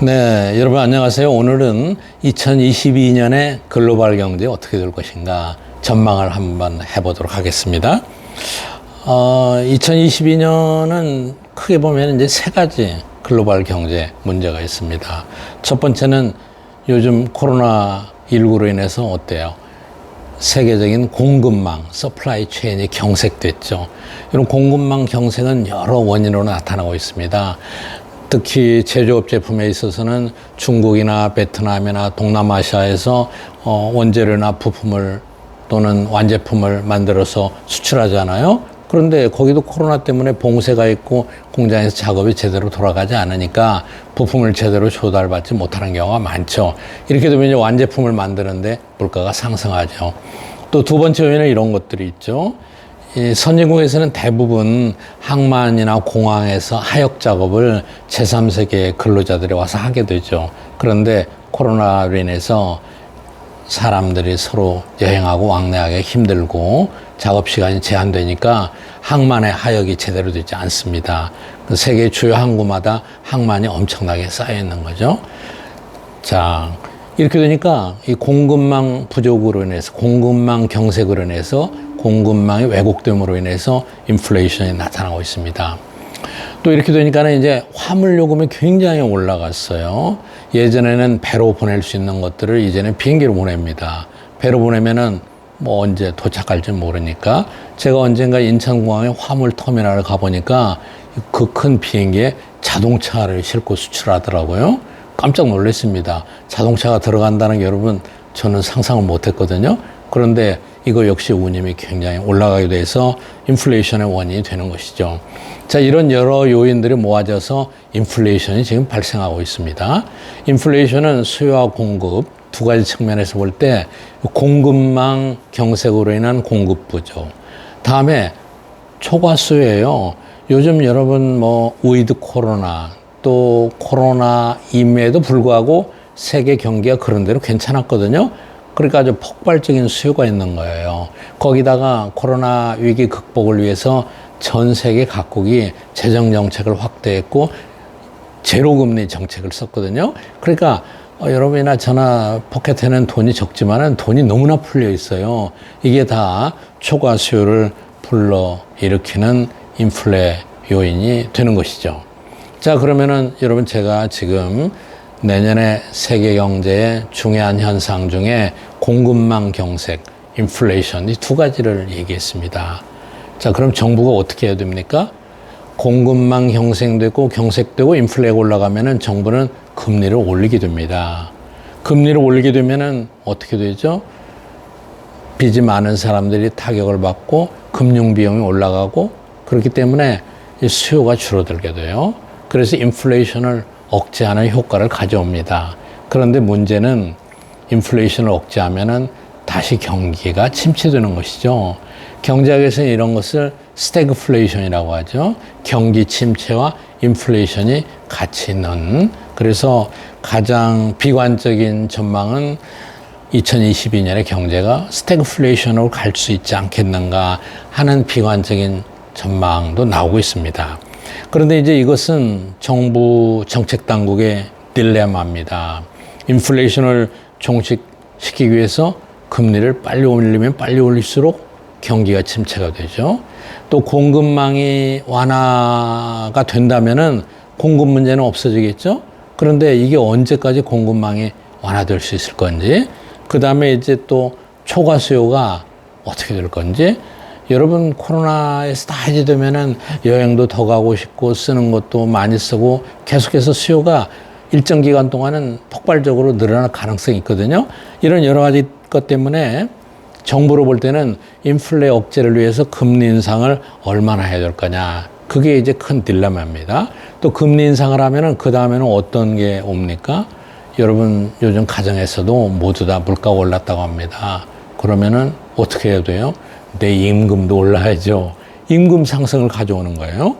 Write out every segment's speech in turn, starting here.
네, 여러분 안녕하세요. 오늘은 2022년의 글로벌 경제 어떻게 될 것인가 전망을 한번 해보도록 하겠습니다. 2022년은 크게 보면 이제 세 가지 글로벌 경제 문제가 있습니다. 첫 번째는 요즘 코로나19로 인해서 어때요? 세계적인 공급망, 서플라이 체인이 경색됐죠. 이런 공급망 경색은 여러 원인으로 나타나고 있습니다. 특히 제조업 제품에 있어서는 중국이나 베트남이나 동남아시아에서 원재료나 부품을 또는 완제품을 만들어서 수출하잖아요. 그런데 거기도 코로나 때문에 봉쇄가 있고 공장에서 작업이 제대로 돌아가지 않으니까 부품을 제대로 조달받지 못하는 경우가 많죠. 이렇게 되면 이제 완제품을 만드는데 물가가 상승하죠. 또 두 번째 요인은 이런 것들이 있죠. 이 선진국에서는 대부분 항만이나 공항에서 하역 작업을 제3세계 근로자들이 와서 하게 되죠. 그런데 코로나로 인해서 사람들이 서로 여행하고 왕래하기 힘들고 작업 시간이 제한되니까 항만의 하역이 제대로 되지 않습니다. 세계 주요 항구마다 항만이 엄청나게 쌓여 있는 거죠. 자, 이렇게 되니까 이 공급망 부족으로 인해서, 공급망 경색으로 인해서, 공급망이 왜곡됨으로 인해서 인플레이션이 나타나고 있습니다. 또 이렇게 되니까는 이제 화물 요금이 굉장히 올라갔어요. 예전에는 배로 보낼 수 있는 것들을 이제는 비행기로 보냅니다. 배로 보내면은 뭐 언제 도착할지 모르니까 제가 언젠가 인천공항에 화물 터미널을 가보니까 그 큰 비행기에 자동차를 싣고 수출하더라고요. 깜짝 놀랐습니다. 자동차가 들어간다는 게 여러분 저는 상상을 못했거든요. 그런데 이거 역시 운임이 굉장히 올라가게 돼서 인플레이션의 원인이 되는 것이죠. 자, 이런 여러 요인들이 모아져서 인플레이션이 지금 발생하고 있습니다. 인플레이션은 수요와 공급 두 가지 측면에서 볼 때 공급망 경색으로 인한 공급 부족. 다음에 초과 수요예요. 요즘 여러분 뭐 위드 코로나 또 코로나임에도 불구하고 세계 경기가 그런 대로 괜찮았거든요. 그러니까 아주 폭발적인 수요가 있는 거예요. 거기다가 코로나 위기 극복을 위해서 전 세계 각국이 재정 정책을 확대했고 제로금리 정책을 썼거든요. 그러니까 여러분이나 저나 포켓에는 돈이 적지만은 돈이 너무나 풀려 있어요. 이게 다 초과 수요를 불러 일으키는 인플레 요인이 되는 것이죠. 자, 그러면은 여러분 제가 지금 내년에 세계 경제의 중요한 현상 중에 공급망 경색, 인플레이션 이 두 가지를 얘기했습니다. 자, 그럼 정부가 어떻게 해야 됩니까? 공급망 경색되고 인플레가 올라가면은 정부는 금리를 올리게 됩니다. 금리를 올리게 되면은 어떻게 되죠? 빚이 많은 사람들이 타격을 받고 금융 비용이 올라가고 그렇기 때문에 수요가 줄어들게 돼요. 그래서 인플레이션을 억제하는 효과를 가져옵니다. 그런데 문제는 인플레이션을 억제하면은 다시 경기가 침체되는 것이죠. 경제학에서는 이런 것을 스태그플레이션이라고 하죠. 경기 침체와 인플레이션이 같이 있는. 그래서 가장 비관적인 전망은 2022년의 경제가 스태그플레이션으로 갈 수 있지 않겠는가 하는 비관적인 전망도 나오고 있습니다. 그런데 이제 이것은 정부 정책 당국의 딜레마입니다. 인플레이션을 종식시키기 위해서 금리를 빨리 올리면 빨리 올릴수록 경기가 침체가 되죠. 또 공급망이 완화가 된다면은 공급 문제는 없어지겠죠. 그런데 이게 언제까지 공급망이 완화될 수 있을 건지, 그 다음에 이제 또 초과 수요가 어떻게 될 건지. 여러분 코로나에서 다 해제되면은 여행도 더 가고 싶고 쓰는 것도 많이 쓰고 계속해서 수요가 일정 기간 동안은 폭발적으로 늘어날 가능성이 있거든요. 이런 여러 가지 것 때문에 정부로 볼 때는 인플레 억제를 위해서 금리 인상을 얼마나 해야 될 거냐. 그게 이제 큰 딜레마입니다. 또 금리 인상을 하면은 그 다음에는 어떤 게 옵니까? 여러분 요즘 가정에서도 모두 다 물가가 올랐다고 합니다. 그러면은 어떻게 해야 돼요? 내 임금도 올라야죠. 임금 상승을 가져오는 거예요.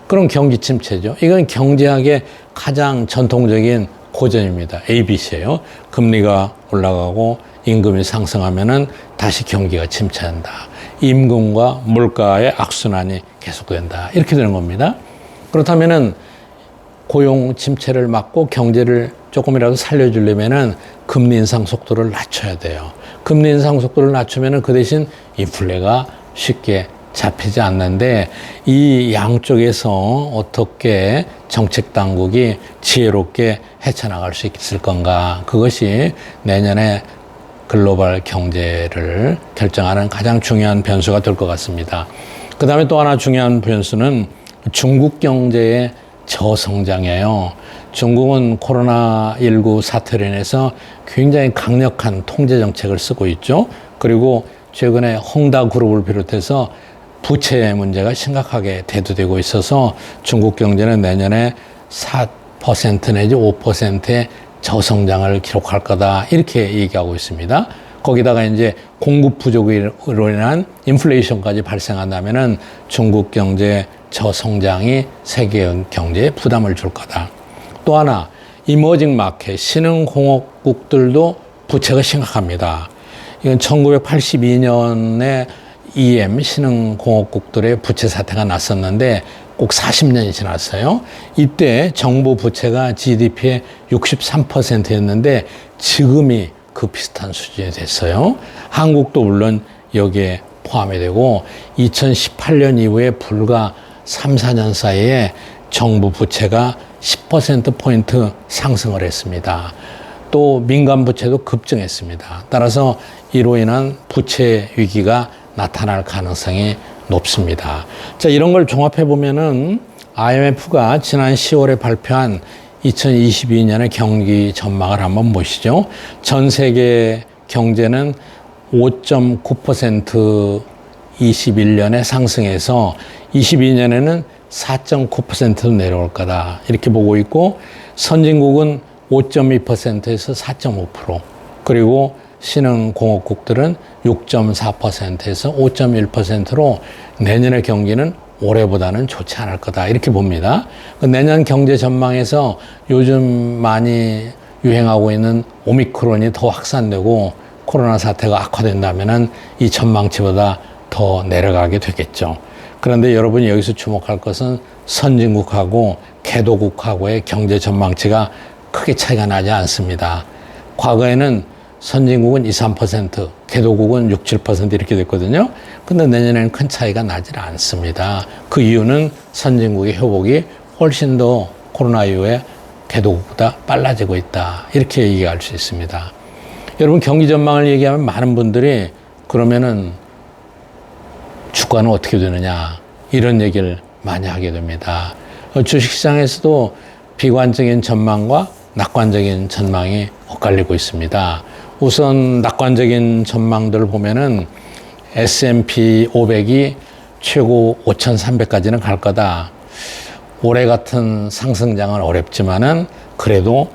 그럼 경기 침체죠. 이건 경제학의 가장 전통적인 고전입니다. ABC예요. 금리가 올라가고 임금이 상승하면은 다시 경기가 침체한다. 임금과 물가의 악순환이 계속된다. 이렇게 되는 겁니다. 그렇다면은 고용 침체를 막고 경제를 조금이라도 살려주려면은 금리 인상 속도를 낮춰야 돼요. 금리 인상 속도를 낮추면은 그 대신 인플레가 쉽게 잡히지 않는데 이 양쪽에서 어떻게 정책 당국이 지혜롭게 헤쳐나갈 수 있을 건가? 그것이 내년에 글로벌 경제를 결정하는 가장 중요한 변수가 될 것 같습니다. 그 다음에 또 하나 중요한 변수는 중국 경제의 저성장이에요. 중국은 코로나19 사태로 인해서 굉장히 강력한 통제 정책을 쓰고 있죠. 그리고 최근에 헝다그룹을 비롯해서 부채 문제가 심각하게 대두되고 있어서 중국 경제는 내년에 4% 내지 5%의 저성장을 기록할 거다 이렇게 얘기하고 있습니다. 거기다가 이제 공급 부족으로 인한 인플레이션까지 발생한다면은 중국 경제 저성장이 세계 경제에 부담을 줄 거다. 또 하나 이머징 마켓 신흥공업국들도 부채가 심각합니다. 이건 1982년에 EM 신흥공업국들의 부채 사태가 났었는데 꼭 40년이 지났어요. 이때 정부 부채가 GDP의 63%였는데 지금이 그 비슷한 수준이 됐어요. 한국도 물론 여기에 포함이 되고 2018년 이후에 불과 3, 4년 사이에 정부 부채가 10%포인트 상승을 했습니다. 또 민간 부채도 급증했습니다. 따라서 이로 인한 부채 위기가 나타날 가능성이 높습니다. 자, 이런 걸 종합해 보면은 IMF가 지난 10월에 발표한 2022년의 경기 전망을 한번 보시죠. 전 세계 경제는 5.9% 21년에 상승해서 22년에는 4.9%로 내려올 거다. 이렇게 보고 있고 선진국은 5.2%에서 4.5% 그리고 신흥공업국들은 6.4%에서 5.1%로 내년의 경기는 올해보다는 좋지 않을 거다 이렇게 봅니다. 내년 경제 전망에서 요즘 많이 유행하고 있는 오미크론이 더 확산되고 코로나 사태가 악화된다면은 이 전망치보다 더 내려가게 되겠죠. 그런데 여러분이 여기서 주목할 것은 선진국하고 개도국하고의 경제 전망치가 크게 차이가 나지 않습니다. 과거에는 선진국은 2, 3%, 개도국은 6, 7% 이렇게 됐거든요. 근데 내년에는 큰 차이가 나질 않습니다. 그 이유는 선진국의 회복이 훨씬 더 코로나 이후에 개도국보다 빨라지고 있다. 이렇게 얘기할 수 있습니다. 여러분 경기 전망을 얘기하면 많은 분들이 그러면은 주가는 어떻게 되느냐 이런 얘기를 많이 하게 됩니다. 주식시장에서도 비관적인 전망과 낙관적인 전망이 엇갈리고 있습니다. 우선 낙관적인 전망들을 보면은 S&P 500이 최고 5,300까지는 갈 거다. 올해 같은 상승장은 어렵지만은 그래도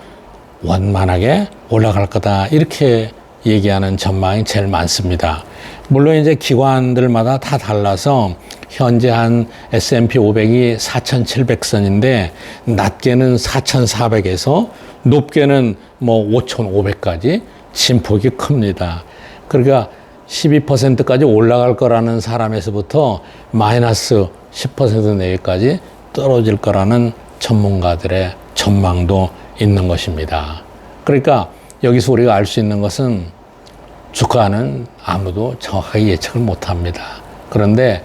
원만하게 올라갈 거다. 이렇게 얘기하는 전망이 제일 많습니다. 물론 이제 기관들마다 다 달라서 현재 한 S&P 500이 4,700선인데 낮게는 4,400에서 높게는 뭐 5,500까지 진폭이 큽니다. 그러니까 12%까지 올라갈 거라는 사람에서부터 마이너스 10% 내외까지 떨어질 거라는 전문가들의 전망도 있는 것입니다. 그러니까 여기서 우리가 알 수 있는 것은 주가는 아무도 정확하게 예측을 못합니다. 그런데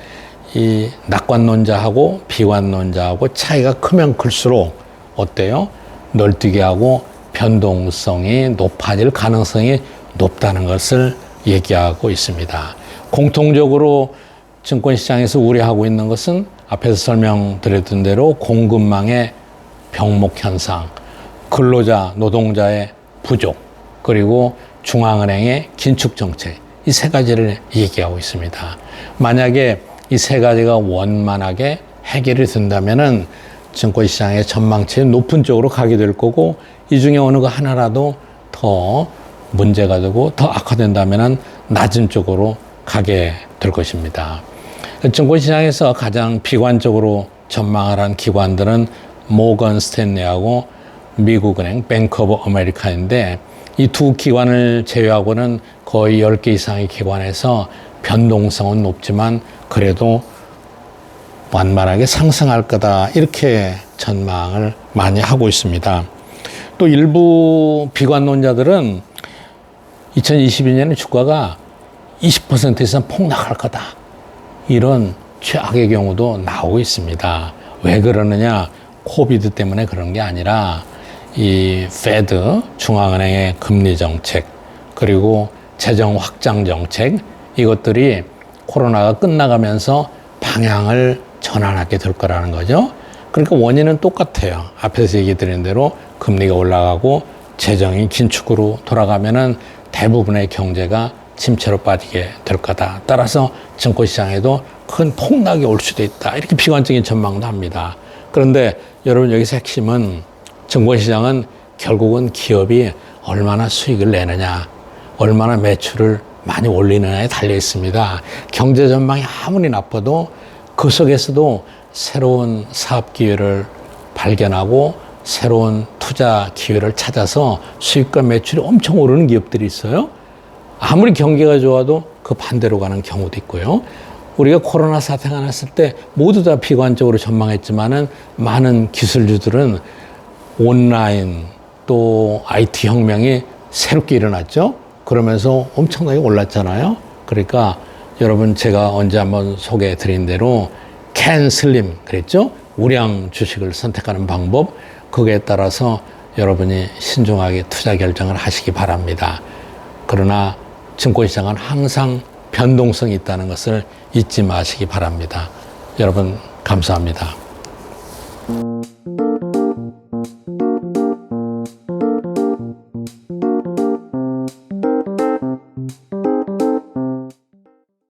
이 낙관론자하고 비관론자하고 차이가 크면 클수록 어때요? 널뛰게 하고 변동성이 높아질 가능성이 높다는 것을 얘기하고 있습니다. 공통적으로 증권시장에서 우려하고 있는 것은 앞에서 설명드렸던 대로 공급망의 병목 현상, 근로자, 노동자의 부족, 그리고 중앙은행의 긴축 정책, 이 세 가지를 얘기하고 있습니다. 만약에 이 세 가지가 원만하게 해결이 된다면은 증권시장의 전망치의 높은 쪽으로 가게 될 거고 이 중에 어느 거 하나라도 더 문제가 되고 더 악화된다면은 낮은 쪽으로 가게 될 것입니다. 증권시장에서 가장 비관적으로 전망을 한 기관들은 모건 스탠리하고 미국은행 뱅크 오브 아메리카인데 이 두 기관을 제외하고는 거의 10개 이상의 기관에서 변동성은 높지만 그래도 완만하게 상승할 거다 이렇게 전망을 많이 하고 있습니다. 또 일부 비관론자들은 2022년에 주가가 20% 이상 폭락할 거다. 이런 최악의 경우도 나오고 있습니다. 왜 그러느냐? 코비드 때문에 그런 게 아니라 이 페드 중앙은행의 금리 정책 그리고 재정 확장 정책 이것들이 코로나가 끝나가면서 방향을 전환하게 될 거라는 거죠. 그러니까 원인은 똑같아요. 앞에서 얘기 드린 대로 금리가 올라가고 재정이 긴축으로 돌아가면은 대부분의 경제가 침체로 빠지게 될 거다. 따라서 증권시장에도 큰 폭락이 올 수도 있다. 이렇게 비관적인 전망도 합니다. 그런데 여러분 여기서 핵심은 증권시장은 결국은 기업이 얼마나 수익을 내느냐, 얼마나 매출을 많이 올리느냐에 달려 있습니다. 경제 전망이 아무리 나빠도 그 속에서도 새로운 사업 기회를 발견하고 새로운 투자 기회를 찾아서 수익과 매출이 엄청 오르는 기업들이 있어요. 아무리 경기가 좋아도 그 반대로 가는 경우도 있고요. 우리가 코로나 사태가 났을 때 모두 다 비관적으로 전망했지만은 많은 기술주들은 온라인 또 IT 혁명이 새롭게 일어났죠. 그러면서 엄청나게 올랐잖아요. 그러니까 여러분 제가 언제 한번 소개해 드린 대로 캔 슬림 그랬죠. 우량 주식을 선택하는 방법 거기에 따라서 여러분이 신중하게 투자 결정을 하시기 바랍니다. 그러나 증권시장은 항상 변동성이 있다는 것을 잊지 마시기 바랍니다. 여러분 감사합니다.